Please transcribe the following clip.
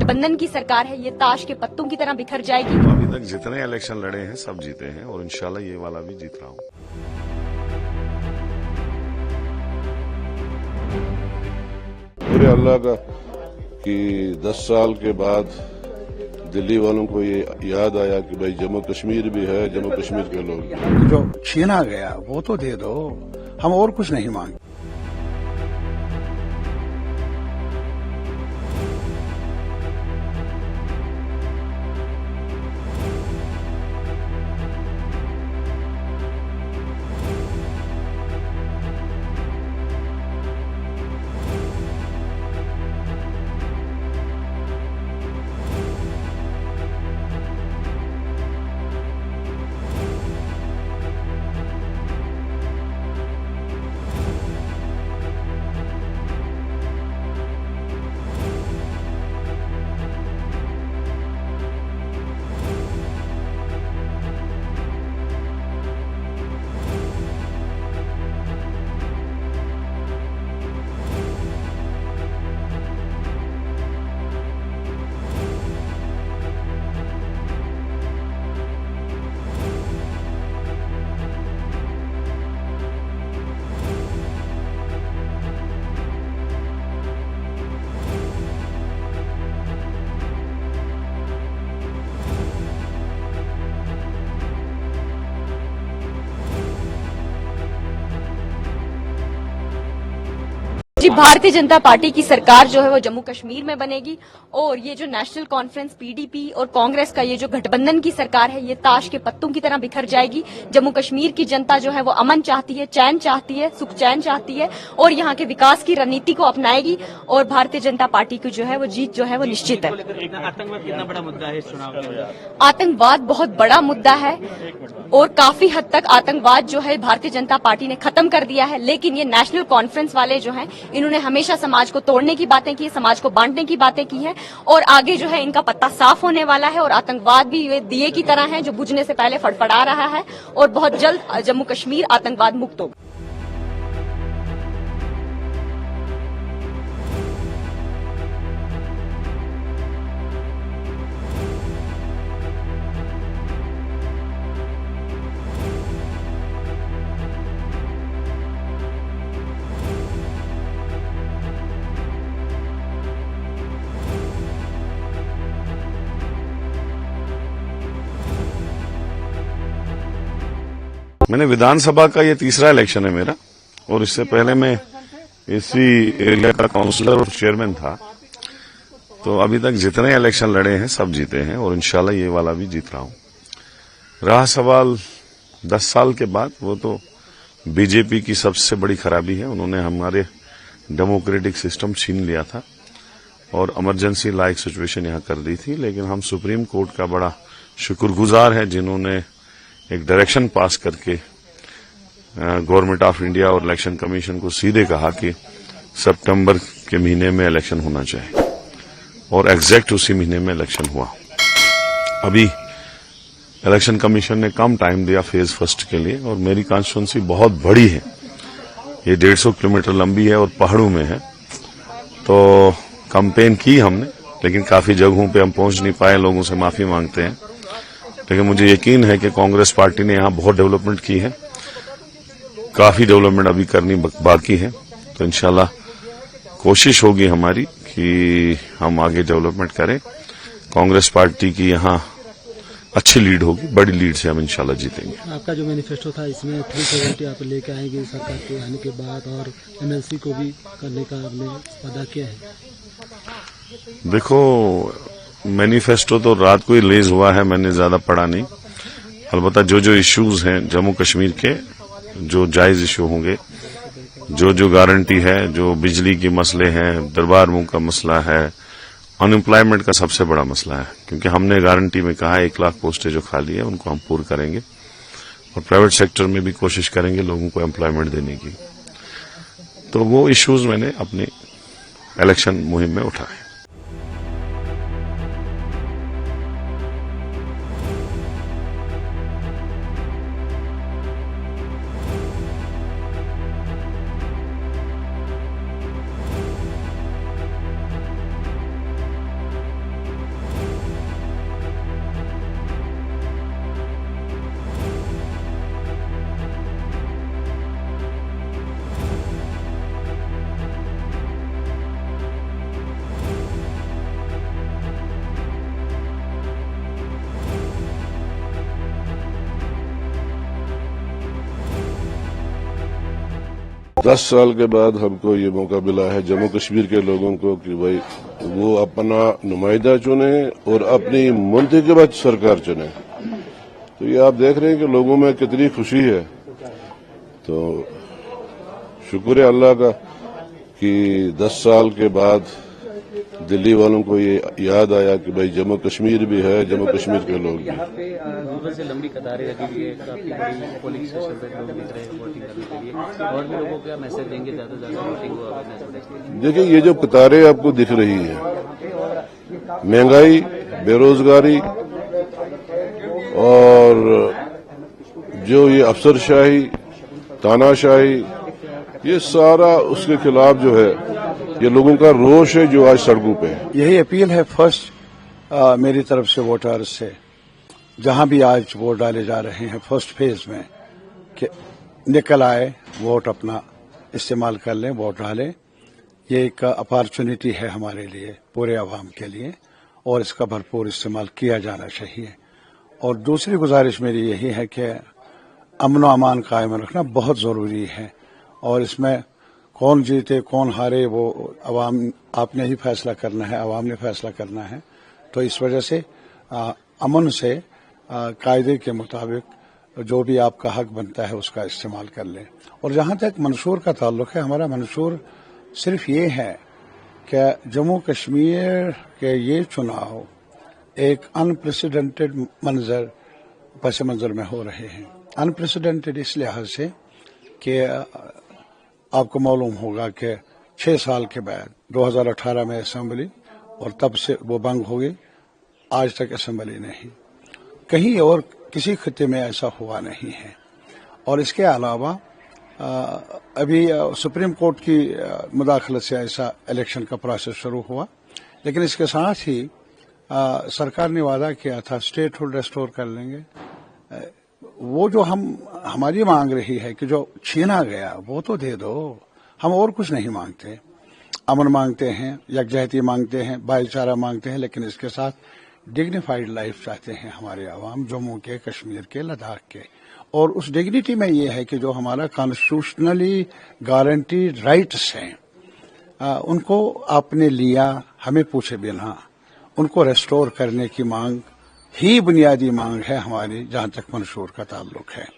गठबंधन की सरकार है ये ताश के पत्तों की तरह बिखर जाएगी। अभी तक जितने इलेक्शन लड़े हैं सब जीते हैं और इंशाल्लाह ये वाला भी जीत रहा हूं। पूरे अल्लाह का कि 10 साल के बाद दिल्ली वालों को ये याद आया कि भाई जम्मू कश्मीर भी है, जम्मू कश्मीर के लोग। जो छीना गया वो तो दे दो, हम और कुछ नहीं मांगते। जी, भारतीय जनता पार्टी की सरकार जो है वो जम्मू कश्मीर में बनेगी और ये जो नेशनल कॉन्फ्रेंस पीडीपी और कांग्रेस का ये जो गठबंधन की सरकार है ये ताश के पत्तों की तरह बिखर जाएगी। जम्मू कश्मीर की जनता जो है वो अमन चाहती है, चैन चाहती है, सुख चैन चाहती है और यहाँ के विकास की रणनीति को अपनाएगी और भारतीय जनता पार्टी की जो है वो जीत जो है वो निश्चित है। आतंकवाद कितना बड़ा मुद्दा है इस चुनाव में? आतंकवाद बहुत बड़ा मुद्दा है और काफी हद तक आतंकवाद जो है भारतीय जनता पार्टी ने खत्म कर दिया है, लेकिन ये नेशनल कॉन्फ्रेंस वाले जो हैं इन्होंने हमेशा समाज को तोड़ने की बातें की, समाज को बांटने की बातें की हैं और आगे जो है इनका पत्ता साफ होने वाला है और आतंकवाद भी ये दिए की तरह है जो बुझने से पहले फड़फड़ा रहा है और बहुत जल्द जम्मू कश्मीर आतंकवाद मुक्त होगा। मैंने विधानसभा का ये तीसरा इलेक्शन है मेरा और इससे पहले मैं इसी एरिया का काउंसलर और चेयरमैन था। तो अभी तक जितने इलेक्शन लड़े हैं सब जीते हैं और इंशाल्लाह ये वाला भी जीत रहा हूं। रहा सवाल 10 साल के बाद, वो तो बीजेपी की सबसे बड़ी खराबी है, उन्होंने हमारे डेमोक्रेटिक सिस्टम छीन लिया था और इमरजेंसी लाइक सिचुएशन यहां कर दी थी। लेकिन हम सुप्रीम कोर्ट का बड़ा शुक्रगुजार है जिन्होंने एक डायरेक्शन पास करके गवर्नमेंट ऑफ इंडिया और इलेक्शन कमीशन को सीधे कहा कि सितंबर के महीने में इलेक्शन होना चाहिए और एग्जैक्ट उसी महीने में इलेक्शन हुआ। अभी इलेक्शन कमीशन ने कम टाइम दिया फेज फर्स्ट के लिए और मेरी कॉन्स्टिट्यूंसी बहुत बड़ी है, ये 150 किलोमीटर लंबी है और पहाड़ों में है। तो कैंपेन की हमने, लेकिन काफी जगहों पे हम पहुंच नहीं पाए, लोगों से माफी मांगते हैं। लेकिन मुझे यकीन है कि कांग्रेस पार्टी ने यहां बहुत डेवलपमेंट की है, काफी डेवलपमेंट अभी करनी बाकी है। तो इंशाल्लाह कोशिश होगी हमारी कि हम आगे डेवलपमेंट करें। कांग्रेस पार्टी की यहां अच्छी लीड होगी, बड़ी लीड से हम इंशाल्लाह जीतेंगे। आपका जो मैनिफेस्टो था इसमें 370 आप लेके आएंगे सरकार के आने के बाद और एमएलसी को भी करने का आपने वादा किया है। देखो, मैनिफेस्टो तो रात को ही रिलीज हुआ है, मैंने ज्यादा पढ़ा नहीं। अलबत्ता जो जो इश्यूज हैं जम्मू कश्मीर के, जो जायज इश्यू होंगे, जो जो गारंटी है, जो बिजली के मसले हैं, दरबार मुंह का मसला है, अनएम्प्लॉयमेंट का सबसे बड़ा मसला है, क्योंकि हमने गारंटी में कहा 1 लाख पोस्टें जो खाली है उनको हम पूर्ण करेंगे और प्राइवेट सेक्टर में भी कोशिश करेंगे लोगों को एम्प्लॉयमेंट देने की। तो वो इश्यूज मैंने अपनी इलेक्शन मुहिम में उठाए। 10 साल के बाद हमको ये मौका मिला है जम्मू कश्मीर के लोगों को कि भाई वो अपना नुमाइंदा चुने और अपनी मुंतखब सरकार चुने। तो ये आप देख रहे हैं कि लोगों में कितनी खुशी है। तो शुक्र है अल्लाह का कि 10 साल के बाद दिल्ली वालों को ये याद आया कि भाई जम्मू कश्मीर भी है, जम्मू कश्मीर के लोग भी। यहाँ पे सुबह से लंबी कतारें लगी हुई है, काफी बड़ी पोलिंग स्टेशन पे लोग दिख रहे हैं वोटिंग करने के लिए। और भी लोगों को क्या मैसेज देंगे ज्यादा से ज्यादा वोटिंग को अवेयरनेस? देखिए, ये जो कतारें आपको दिख रही है, महंगाई, बेरोजगारी और जो ये अफसरशाही, तानाशाही, ये सारा उसके खिलाफ जो है ये लोगों का रोष है जो आज सड़कों पे है। यही अपील है फर्स्ट मेरी तरफ से वोटर्स से, जहां भी आज वोट डाले जा रहे हैं फर्स्ट फेज में, कि निकल आए, वोट अपना इस्तेमाल कर लें, वोट डालें। ये एक अपॉर्चुनिटी है हमारे लिए, पूरे अवाम के लिए, और इसका भरपूर इस्तेमाल किया जाना चाहिए। और दूसरी गुजारिश मेरी यही है कि अमन व अमान कायम रखना बहुत जरूरी है, और इसमें कौन जीते कौन हारे वो अवाम आपने ही फैसला करना है, अवाम ने फैसला करना है। तो इस वजह से अमन से कायदे के मुताबिक जो भी आपका हक बनता है उसका इस्तेमाल कर लें। और जहां तक मंशूर का ताल्लुक है, हमारा मंशूर सिर्फ ये है कि जम्मू कश्मीर के ये चुनाव एक अनप्रेसिडेंटेड पस मंजर में हो रहे हैं। अनप्रेसिडेंटेड इस लिहाज से कि आपको मालूम होगा कि 6 साल के बाद 2018 में असेंबली, और तब से वो भंग हो गई, आज तक असेंबली नहीं, कहीं और किसी खित्ते में ऐसा हुआ नहीं है। और इसके अलावा अभी सुप्रीम कोर्ट की मुदाखलत से ऐसा इलेक्शन का प्रोसेस शुरू हुआ, लेकिन इसके साथ ही सरकार ने वादा किया था स्टेटहुड रेस्टोर कर लेंगे। वो जो हमारी मांग रही है कि जो छीना गया वो तो दे दो, हम और कुछ नहीं मांगते। अमन मांगते हैं, यकजहती मांगते हैं, भाईचारा मांगते हैं, लेकिन इसके साथ डिग्निफाइड लाइफ चाहते हैं हमारे अवाम, जम्मू के, कश्मीर के, लद्दाख के। और उस डिग्निटी में ये है कि जो हमारा कॉन्स्टिट्यूशनली गारंटीड राइट्स हैं उनको आपने लिया, हमें पूछे बिना, उनको रेस्टोर करने की मांग ही बुनियादी मांग है हमारी, जहां तक मंशूर का ताल्लुक है।